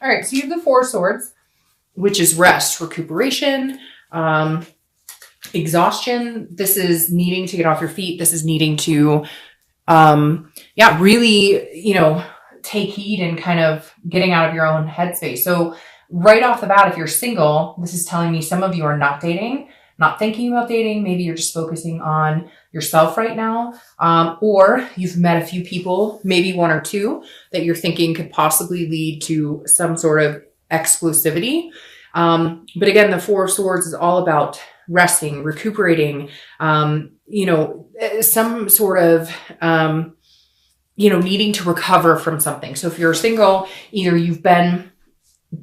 All right, so you have the Four of Swords, which is rest, recuperation, exhaustion. This is needing to get off your feet. This is needing to, really, take heed and kind of getting out of your own headspace. So right off the bat, if you're single, this is telling me some of you are not dating, not thinking about dating. Maybe you're just focusing on yourself right now. Or you've met a few people, maybe one or two, that you're thinking could possibly lead to some sort of exclusivity. But again, the Four of Swords is all about resting, recuperating, some sort of, needing to recover from something. So if you're single, either you've been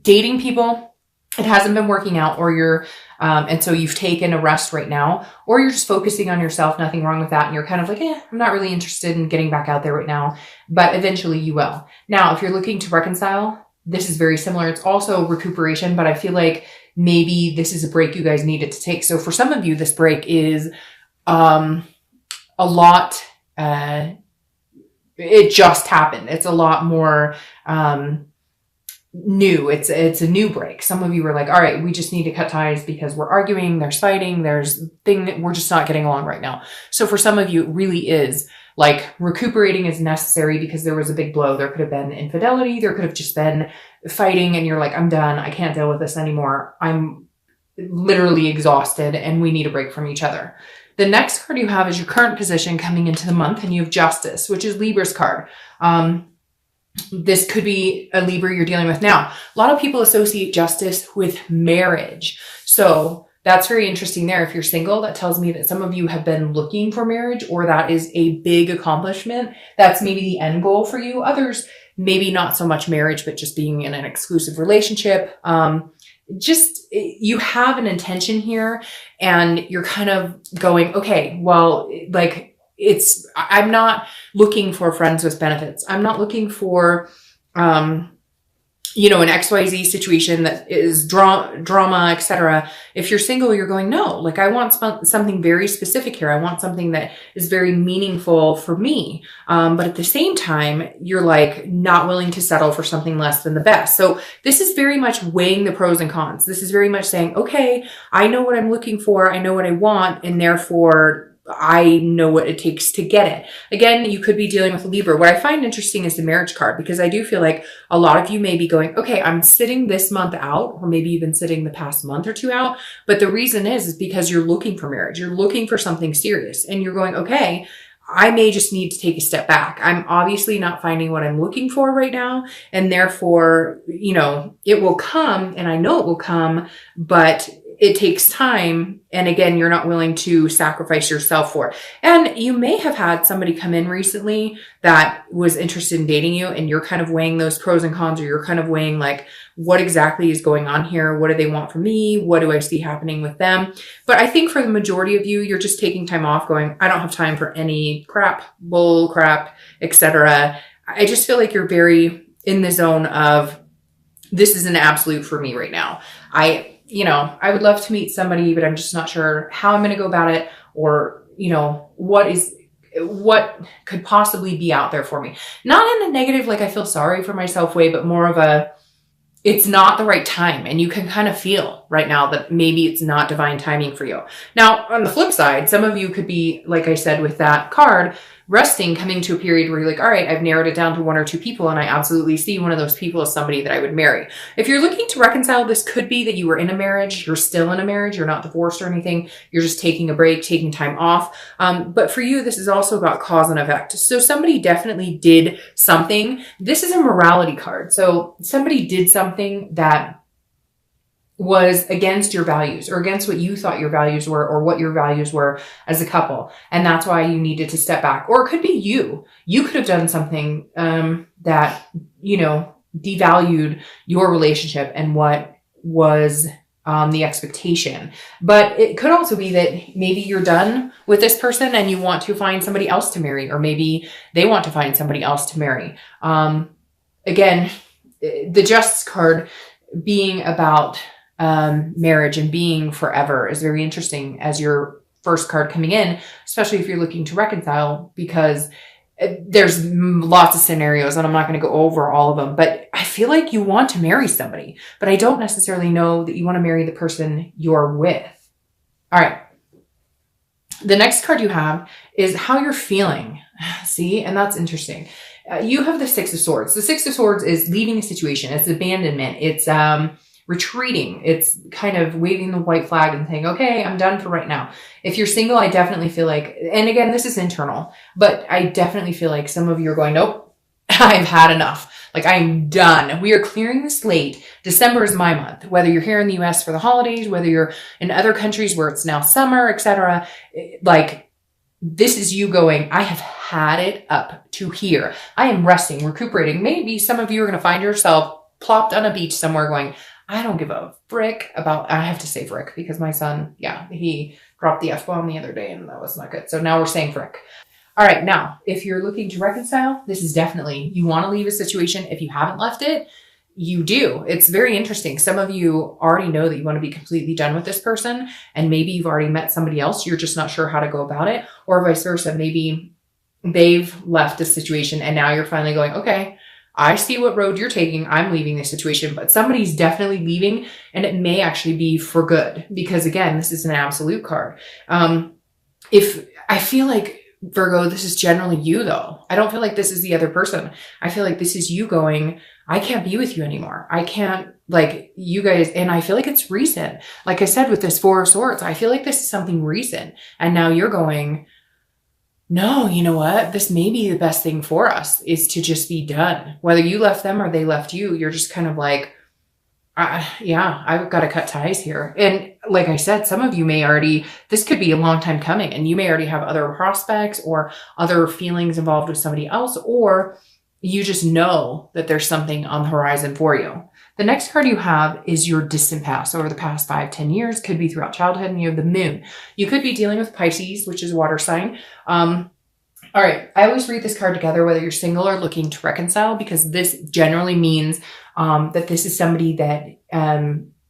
dating people, it hasn't been working out, or you're, and so you've taken a rest right now, or you're just focusing on yourself, nothing wrong with that. And you're kind of like, I'm not really interested in getting back out there right now, but eventually you will. Now, if you're looking to reconcile, this is very similar. It's also recuperation, but I feel like maybe this is a break you guys needed to take. So for some of you, this break is a lot, it just happened. It's a lot more new. It's a new break. Some of you were like, all right, we just need to cut ties because we're arguing, there's fighting, there's thing that we're just not getting along right now. So for some of you, it really is like recuperating is necessary because there was a big blow. There could have been infidelity. There could have just been fighting and you're like, I'm done. I can't deal with this anymore. I'm literally exhausted and we need a break from each other. The next card you have is your current position coming into the month, and you have Justice, which is Libra's card. This could be a Libra you're dealing with now. A lot of people associate justice with marriage. So that's very interesting there. If you're single, that tells me that some of you have been looking for marriage, or that is a big accomplishment. That's maybe the end goal for you. Others, maybe not so much marriage, but just being in an exclusive relationship. You have an intention here and you're kind of going, okay, well, like I'm not looking for friends with benefits. I'm not looking for, an XYZ situation that is drama, etc. If you're single, you're going, no, like I want something very specific here. I want something that is very meaningful for me. But at the same time, you're like not willing to settle for something less than the best. So this is very much weighing the pros and cons. This is very much saying, okay, I know what I'm looking for. I know what I want. And therefore I know what it takes to get it. Again, you could be dealing with a Libra. What I find interesting is the marriage card, because I do feel like a lot of you may be going, okay, I'm sitting this month out, or maybe you've been sitting the past month or two out. But the reason is because you're looking for marriage. You're looking for something serious and you're going, okay, I may just need to take a step back. I'm obviously not finding what I'm looking for right now. And therefore, it will come, and I know it will come, but it takes time. And again, you're not willing to sacrifice yourself for it. And you may have had somebody come in recently that was interested in dating you, and you're kind of weighing those pros and cons, or you're kind of weighing like, what exactly is going on here? What do they want from me? What do I see happening with them? But I think for the majority of you, you're just taking time off going, I don't have time for any bull crap, etc. I just feel like you're very in the zone of, this is an absolute for me right now. I would love to meet somebody, but I'm just not sure how I'm going to go about it, or, what could possibly be out there for me. Not in a negative, like I feel sorry for myself way, but more of it's not the right time. And you can kind of feel right now that maybe it's not divine timing for you. Now, on the flip side, some of you could be, like I said, with that card, resting, coming to a period where you're like, all right, I've narrowed it down to one or two people, and I absolutely see one of those people as somebody that I would marry. If you're looking to reconcile, this could be that you were in a marriage, you're still in a marriage, you're not divorced or anything, you're just taking a break, taking time off. But for you, this is also about cause and effect. So somebody definitely did something. This is a morality card. So somebody did something that was against your values, or against what you thought your values were, or what your values were as a couple. And that's why you needed to step back. Or it could be you. You could have done something that, devalued your relationship and what was the expectation. But it could also be that maybe you're done with this person and you want to find somebody else to marry, or maybe they want to find somebody else to marry. Again, the Justice card being about marriage and being forever is very interesting as your first card coming in, especially if you're looking to reconcile, because there's lots of scenarios and I'm not going to go over all of them, but I feel feel like you want to marry somebody, but I don't necessarily know that you want to marry the person you're with. All right. The next card you have is how you're feeling. See, and that's interesting. You have the Six of Swords. The Six of Swords is leaving a situation. It's abandonment. It's retreating. It's kind of waving the white flag and saying, okay, I'm done for right now. If you're single, I definitely feel like, and again, this is internal, but I definitely feel like some of you are going, nope, I've had enough. Like, I'm done. We are clearing the slate. December is my month. Whether you're here in the US for the holidays, whether you're in other countries where it's now summer, etc. Like, this is you going, I have had it up to here. I am resting, recuperating. Maybe some of you are going to find yourself plopped on a beach somewhere going, I don't give a frick about, I have to say frick because my son, he dropped the F-bomb the other day and that was not good. So now we're saying frick. All right. Now, if you're looking to reconcile, this is definitely, you want to leave a situation. If you haven't left it, you do. It's very interesting. Some of you already know that you want to be completely done with this person, and maybe you've already met somebody else. You're just not sure how to go about it, or vice versa. Maybe they've left the situation and now you're finally going, okay, I see what road you're taking. I'm leaving this situation, but somebody's definitely leaving, and it may actually be for good because, again, this is an absolute card. If I feel like, Virgo, this is generally you though. I don't feel like this is the other person. I feel like this is you going, I can't be with you anymore. I can't, like, you guys, and I feel like it's recent. Like I said, with this Four of Swords, I feel like this is something recent. And now you're going, no, you know what? This may be the best thing for us is to just be done. Whether you left them or they left you, you're just kind of like, yeah, I've got to cut ties here. And like I said, some of you may already, this could be a long time coming and you may already have other prospects or other feelings involved with somebody else, or you just know that there's something on the horizon for you. The next card you have is your distant past over the past 5-10 years, could be throughout childhood, and you have the Moon. You could be dealing with Pisces, which is a water sign. All right. I always read this card together, whether you're single or looking to reconcile, because this generally means that this is somebody that,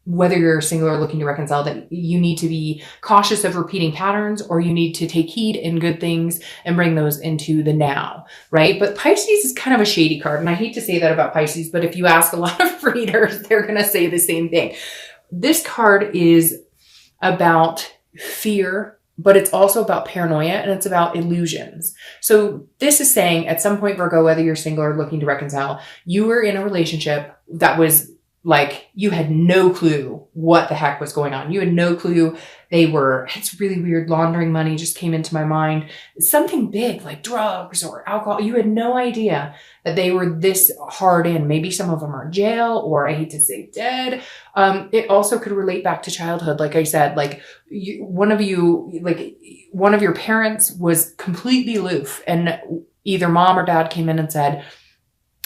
whether you're single or looking to reconcile, that you need to be cautious of repeating patterns, or you need to take heed in good things and bring those into the now, right? But Pisces is kind of a shady card. And I hate to say that about Pisces, but if you ask a lot of readers, they're going to say the same thing. This card is about fear, but it's also about paranoia, and it's about illusions. So this is saying at some point, Virgo, whether you're single or looking to reconcile, you were in a relationship that was like, you had no clue what the heck was going on. You had no clue they were, it's really weird, laundering money just came into my mind. Something big like drugs or alcohol. You had no idea that they were this hard in. Maybe some of them are in jail, or I hate to say dead. It also could relate back to childhood. Like I said, like one of your parents was completely aloof, and either mom or dad came in and said,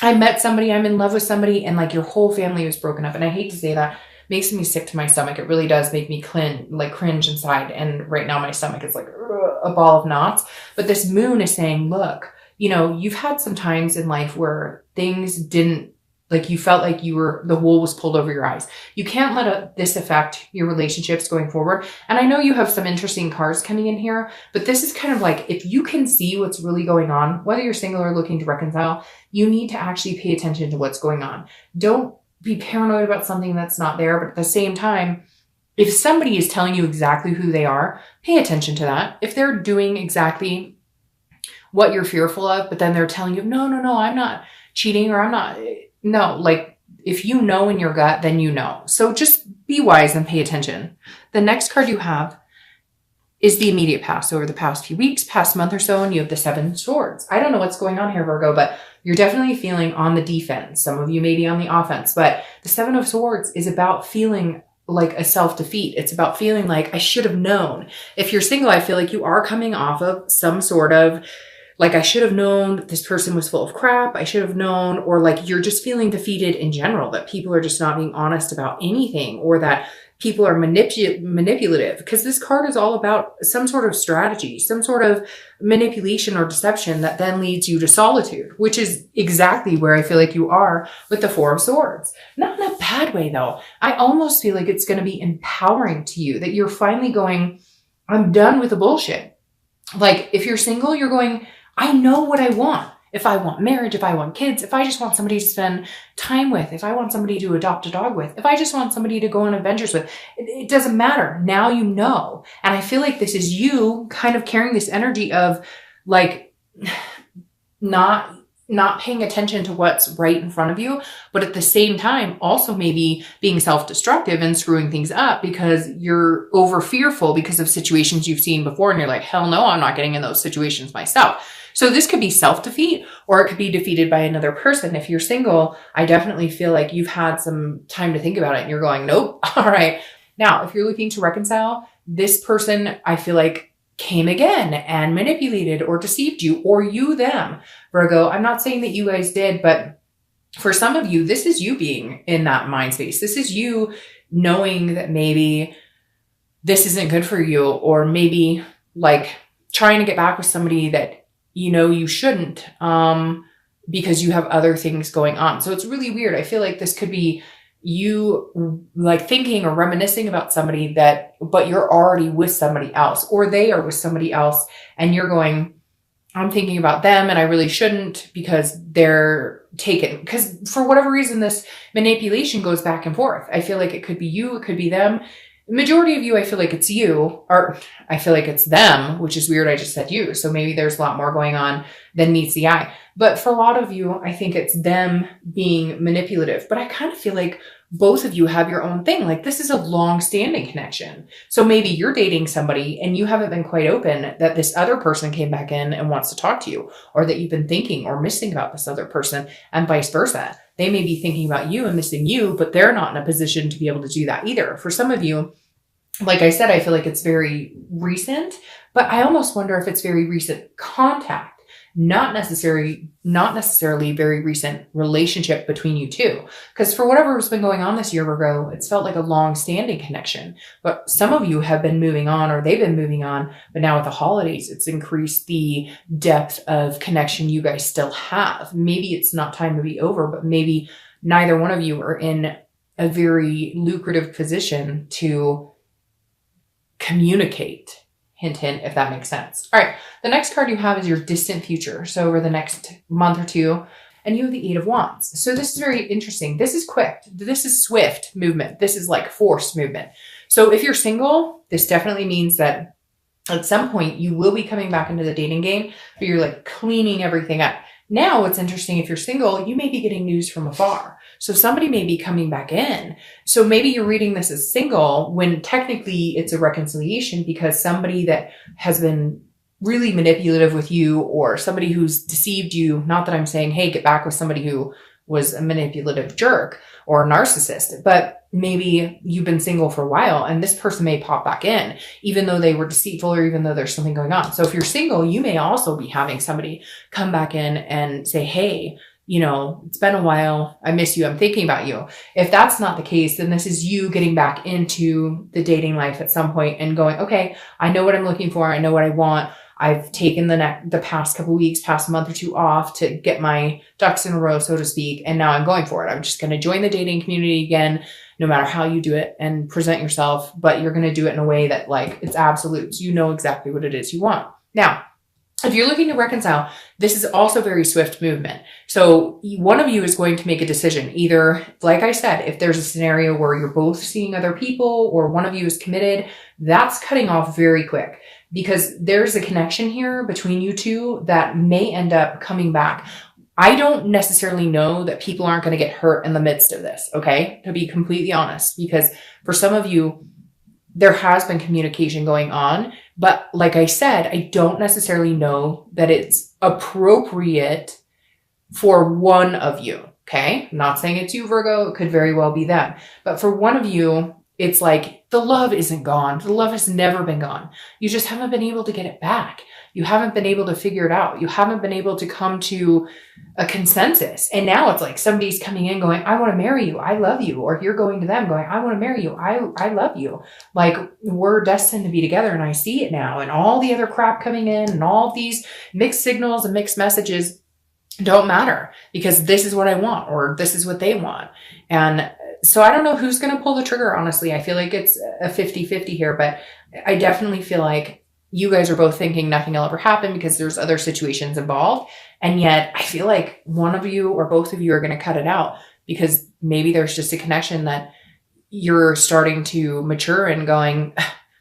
I met somebody, I'm in love with somebody, and like your whole family was broken up. And I hate to say that, makes me sick to my stomach. It really does make me cringe inside. And right now my stomach is like a ball of knots. But this Moon is saying, look, you know, you've had some times in life where things didn't, like you felt like the wool was pulled over your eyes. You can't let this affect your relationships going forward. And I know you have some interesting cards coming in here, but this is kind of like, if you can see what's really going on, whether you're single or looking to reconcile, you need to actually pay attention to what's going on. Don't be paranoid about something that's not there. But at the same time, if somebody is telling you exactly who they are, pay attention to that. If they're doing exactly what you're fearful of, but then they're telling you, no, I'm not cheating, or I'm not, no, like if you know in your gut, then you know. So just be wise and pay attention. The next card you have is the immediate past, over the past few weeks, past month or so, and you have the Seven of Swords. I don't know what's going on here, Virgo, but you're definitely feeling on the defense. Some of you may be on the offense, but the Seven of Swords is about feeling like a self-defeat. It's about feeling like I should have known. If you're single, I feel like you are coming off of some sort of like, I should have known that this person was full of crap. I should have known, or like you're just feeling defeated in general, that people are just not being honest about anything, or that people are manipulative, because this card is all about some sort of strategy, some sort of manipulation or deception that then leads you to solitude, which is exactly where I feel like you are with the Four of Swords. Not in a bad way though. I almost feel like it's going to be empowering to you, that you're finally going, I'm done with the bullshit. Like if you're single, you're going, I know what I want. if I want marriage, if I want kids, if I just want somebody to spend time with, if I want somebody to adopt a dog with, if I just want somebody to go on adventures with, it doesn't matter. Now you know. And I feel like this is you kind of carrying this energy of like not paying attention to what's right in front of you, but at the same time, also maybe being self-destructive and screwing things up because you're over fearful because of situations you've seen before. And you're like, hell no, I'm not getting in those situations myself. So this could be self-defeat, or it could be defeated by another person. If you're single, I definitely feel like you've had some time to think about it and you're going, nope. All right. Now, if you're looking to reconcile, this person, I feel like came again and manipulated or deceived you, or you them, Virgo. I'm not saying that you guys did, but for some of you, this is you being in that mind space. This is you knowing that maybe this isn't good for you, or maybe like trying to get back with somebody that you know you shouldn't, because you have other things going on. So it's really weird. I feel like this could be you like thinking or reminiscing about somebody but you're already with somebody else, or they are with somebody else and you're going, I'm thinking about them and I really shouldn't because they're taken. Because for whatever reason, this manipulation goes back and forth. I feel like it could be you, it could be them. The majority of you, I feel like it's you, or I feel like it's them, which is weird. I just said you. So maybe there's a lot more going on than meets the eye. But for a lot of you, I think it's them being manipulative. But I kind of feel like both of you have your own thing. Like this is a long-standing connection. So maybe you're dating somebody and you haven't been quite open that this other person came back in and wants to talk to you, or that you've been thinking or missing about this other person, and vice versa. They may be thinking about you and missing you, but they're not in a position to be able to do that either. For some of you, like I said, I feel like it's very recent, but I almost wonder if it's very recent contact, not necessarily very recent relationship between you two. Because for whatever has been going on this year, Virgo, it's felt like a long-standing connection. But some of you have been moving on, or they've been moving on, but now with the holidays, it's increased the depth of connection you guys still have. Maybe it's not time to be over, but maybe neither one of you are in a very lucrative position to communicate. Hint, hint, if that makes sense. All right. The next card you have is your distant future. So over the next month or two, and you have the 8 of Wands. So this is very interesting. This is quick. This is swift movement. This is like forced movement. So if you're single, this definitely means that at some point you will be coming back into the dating game, but you're like cleaning everything up. Now, what's interesting, if you're single, you may be getting news from afar. So somebody may be coming back in. So maybe you're reading this as single when technically it's a reconciliation, because somebody that has been really manipulative with you, or somebody who's deceived you, not that I'm saying, hey, get back with somebody who was a manipulative jerk or a narcissist, but maybe you've been single for a while and this person may pop back in, even though they were deceitful or even though there's something going on. So if you're single, you may also be having somebody come back in and say, hey, you know, it's been a while. I miss you. I'm thinking about you. If that's not the case, then this is you getting back into the dating life at some point and going, okay, I know what I'm looking for. I know what I want. I've taken the past couple weeks, past month or two off to get my ducks in a row, so to speak. And now I'm going for it. I'm just going to join the dating community again, no matter how you do it and present yourself, but you're going to do it in a way that like it's absolute. So you know exactly what it is you want. Now, if you're looking to reconcile, this is also very swift movement. So one of you is going to make a decision. Either, like I said, if there's a scenario where you're both seeing other people or one of you is committed, that's cutting off very quick, because there's a connection here between you two that may end up coming back. I don't necessarily know that people aren't going to get hurt in the midst of this, okay? To be completely honest, because for some of you, there has been communication going on. But like I said, I don't necessarily know that it's appropriate for one of you, okay? I'm not saying it's you, Virgo. It could very well be them. But for one of you, it's like the love isn't gone. The love has never been gone. You just haven't been able to get it back. You haven't been able to figure it out. You haven't been able to come to a consensus. And now it's like somebody's coming in going, I want to marry you. I love you. Or you're going to them going, I want to marry you. I love you. Like we're destined to be together. And I see it now. And all the other crap coming in and all these mixed signals and mixed messages don't matter, because this is what I want, or this is what they want. And so I don't know who's going to pull the trigger. Honestly, I feel like it's a 50-50 here, but I definitely feel like you guys are both thinking nothing will ever happen because there's other situations involved. And yet I feel like one of you or both of you are going to cut it out because maybe there's just a connection that you're starting to mature and going,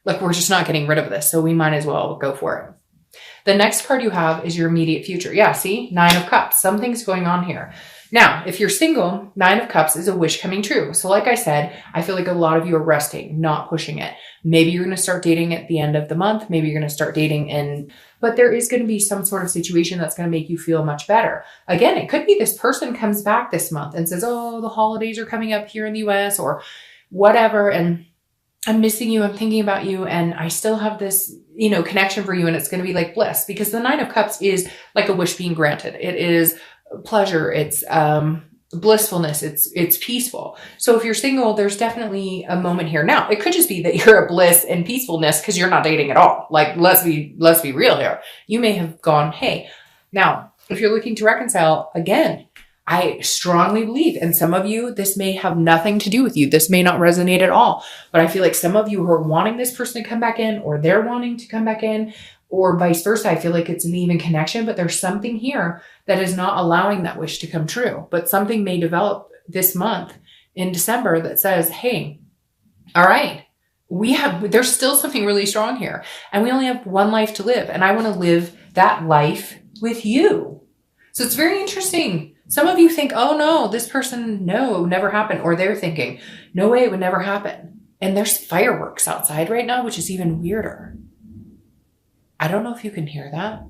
look, we're just not getting rid of this. So we might as well go for it. The next card you have is your immediate future. Yeah, see? 9 of Cups. Something's going on here. Now, if you're single, 9 of Cups is a wish coming true. So like I said, I feel like a lot of you are resting, not pushing it. Maybe you're going to start dating at the end of the month. Maybe you're going to start dating but there is going to be some sort of situation that's going to make you feel much better. Again, it could be this person comes back this month and says, oh, the holidays are coming up here in the US or whatever. And I'm missing you. I'm thinking about you. And I still have this, connection for you. And it's going to be like bliss because the 9 of Cups is like a wish being granted. It is pleasure. It's, blissfulness. It's peaceful. So if you're single, there's definitely a moment here. Now, it could just be that you're a bliss and peacefulness because you're not dating at all. Like, let's be real here. You may have gone, hey, now, if you're looking to reconcile, again, I strongly believe, and some of you, this may have nothing to do with you. This may not resonate at all, but I feel like some of you who are wanting this person to come back in or they're wanting to come back in or vice versa. I feel like it's an even connection, but there's something here that is not allowing that wish to come true. But something may develop this month in December that says, hey, all right, there's still something really strong here and we only have one life to live. And I want to live that life with you. So it's very interesting. Some of you think, oh no, this person, no, it would never happen. Or they're thinking, no way, it would never happen. And there's fireworks outside right now, which is even weirder. I don't know if you can hear that,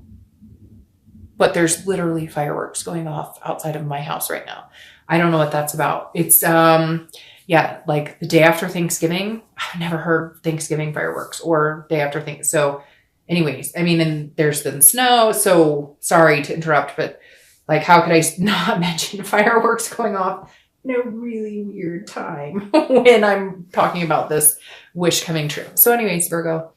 but there's literally fireworks going off outside of my house right now. I don't know what that's about. It's, like the day after Thanksgiving. I've never heard Thanksgiving fireworks or day after things. So anyways, and there's been snow. So sorry to interrupt, but like, how could I not mention fireworks going off in a really weird time when I'm talking about this wish coming true? So anyways, Virgo,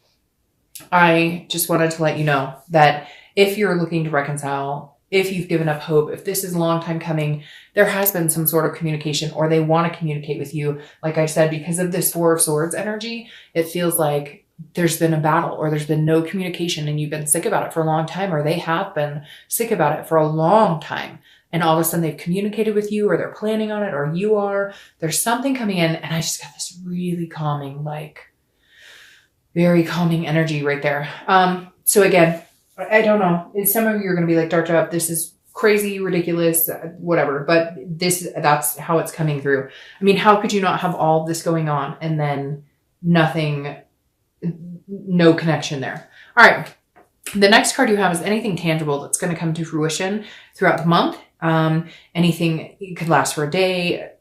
I just wanted to let you know that if you're looking to reconcile, if you've given up hope, if this is a long time coming, there has been some sort of communication or they want to communicate with you. Like I said, because of this 4 of Swords energy, it feels like there's been a battle or there's been no communication and you've been sick about it for a long time, or they have been sick about it for a long time. And all of a sudden they've communicated with you or they're planning on it or you are. There's something coming in and I just got this really calming, very calming energy right there. So again, I don't know. Some of you are going to be like, Dr. Up, this is crazy, ridiculous, whatever. But that's how it's coming through. How could you not have all this going on and then nothing, no connection there? All right. The next card you have is anything tangible that's going to come to fruition throughout the month. Anything, it could last for a day,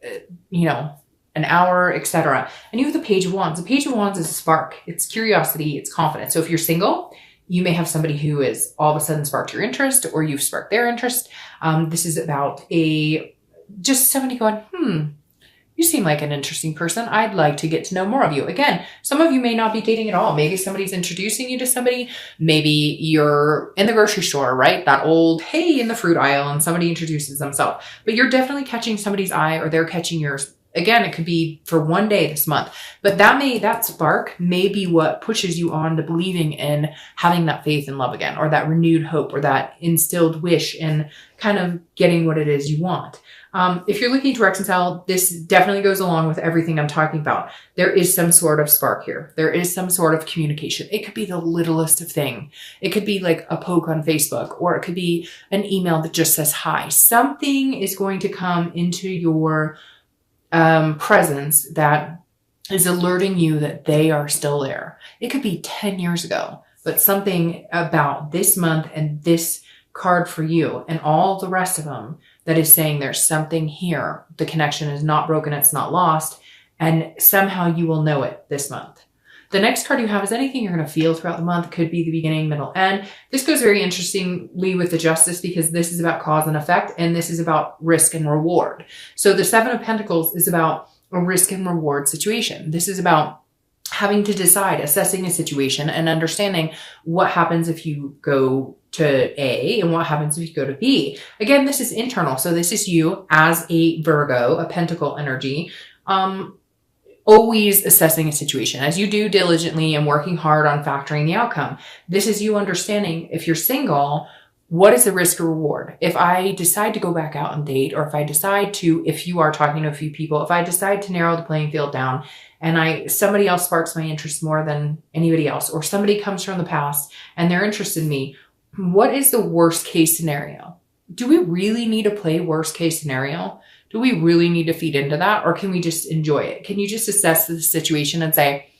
an hour, etc. And you have the Page of Wands. The Page of Wands is a spark. It's curiosity. It's confidence. So if you're single, you may have somebody who is all of a sudden sparked your interest or you've sparked their interest. This is about just somebody going, you seem like an interesting person. I'd like to get to know more of you. Again, some of you may not be dating at all. Maybe somebody's introducing you to somebody. Maybe you're in the grocery store, right? That old, hey, in the fruit aisle, and somebody introduces themselves. But you're definitely catching somebody's eye or they're catching yours. Again, it could be for one day this month, but that spark may be what pushes you on to believing in having that faith and love again, or that renewed hope, or that instilled wish in kind of getting what it is you want. If you're looking to reconcile, this definitely goes along with everything I'm talking about. There is some sort of spark here. There is some sort of communication. It could be the littlest of thing. It could be like a poke on Facebook, or it could be an email that just says hi. Something is going to come into your presence that is alerting you that they are still there. It could be 10 years ago, but something about this month and this card for you and all the rest of them that is saying there's something here. The connection is not broken. It's not lost. And somehow you will know it this month. The next card you have is anything you're going to feel throughout the month. Could be the beginning, middle, end. This goes very interestingly with the Justice because this is about cause and effect, and this is about risk and reward. So the 7 of Pentacles is about a risk and reward situation. This is about having to decide, assessing a situation and understanding what happens if you go to A and what happens if you go to B. Again, this is internal. So this is you as a Virgo, a Pentacle energy, always assessing a situation as you do diligently and working hard on factoring the outcome. This is you understanding, if you're single, what is the risk or reward? If I decide to go back out and date, or if I decide to, if you are talking to a few people, if I decide to narrow the playing field down and somebody else sparks my interest more than anybody else, or somebody comes from the past and they're interested in me, what is the worst case scenario? Do we really need to play worst case scenario? Do we really need to feed into that? Or can we just enjoy it? Can you just assess the situation and say,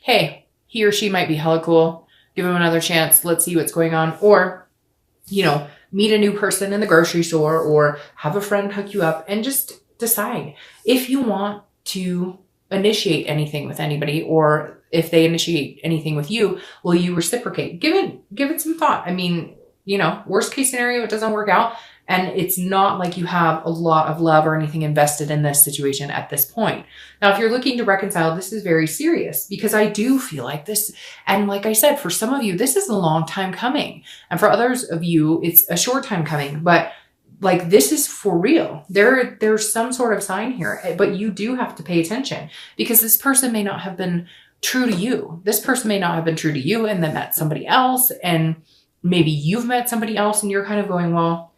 hey, he or she might be hella cool. Give him another chance. Let's see what's going on. Or, meet a new person in the grocery store, or have a friend hook you up, and just decide if you want to initiate anything with anybody, or if they initiate anything with you, will you reciprocate? Give it some thought. I mean, worst case scenario, it doesn't work out. And it's not like you have a lot of love or anything invested in this situation at this point. Now, if you're looking to reconcile, this is very serious, because I do feel like this. And like I said, for some of you, this is a long time coming. And for others of you, it's a short time coming. But like, this is for real. There's some sort of sign here, but you do have to pay attention, because this person may not have been true to you. This person may not have been true to you and then met somebody else. And maybe you've met somebody else and you're kind of going, well,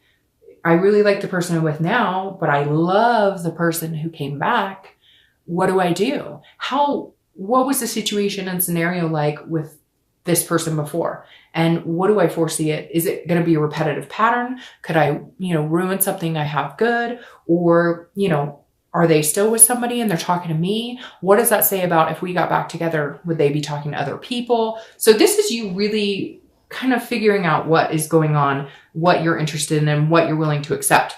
I really like the person I'm with now, but I love the person who came back. What do I do? What was the situation and scenario like with this person before? And what do I foresee it? Is it going to be a repetitive pattern? Could I, ruin something I have good? Or, are they still with somebody and they're talking to me? What does that say about if we got back together? Would they be talking to other people? So this is you really kind of figuring out what is going on, what you're interested in, and what you're willing to accept.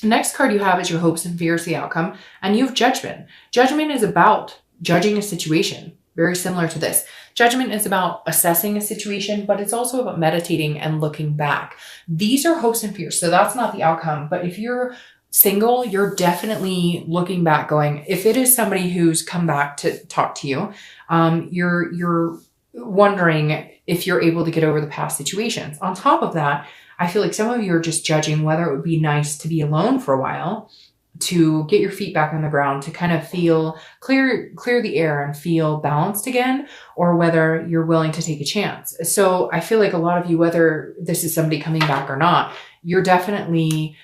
The next card you have is your hopes and fears, the outcome, and you have judgment. Judgment is about judging a situation, very similar to this. Judgment is about assessing a situation, but it's also about meditating and looking back. These are hopes and fears, so that's not the outcome. But if you're single, you're definitely looking back going, if it is somebody who's come back to talk to you, you're wondering if you're able to get over the past situations. On top of that, I feel like some of you are just judging whether it would be nice to be alone for a while, to get your feet back on the ground, to kind of feel clear the air and feel balanced again, or whether you're willing to take a chance. So I feel like a lot of you, whether this is somebody coming back or not, you're definitely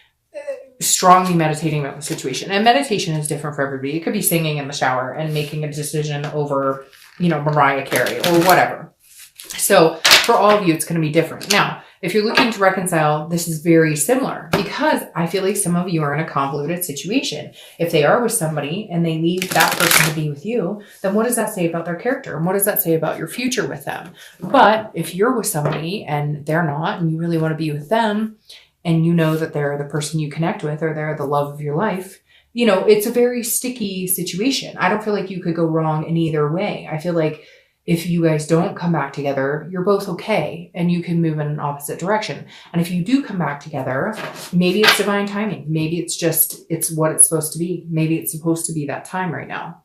strongly meditating about the situation. And meditation is different for everybody. It could be singing in the shower and making a decision over, Mariah Carey or whatever. So for all of you, it's going to be different. Now, if you're looking to reconcile, this is very similar, because I feel like some of you are in a convoluted situation. If they are with somebody and they leave that person to be with you, then what does that say about their character? And what does that say about your future with them? But if you're with somebody and they're not, and you really want to be with them, and you know that they're the person you connect with, or they're the love of your life, it's a very sticky situation. I don't feel like you could go wrong in either way. I feel like if you guys don't come back together, you're both okay, and you can move in an opposite direction. And if you do come back together, maybe it's divine timing. Maybe it's what it's supposed to be. Maybe it's supposed to be that time right now.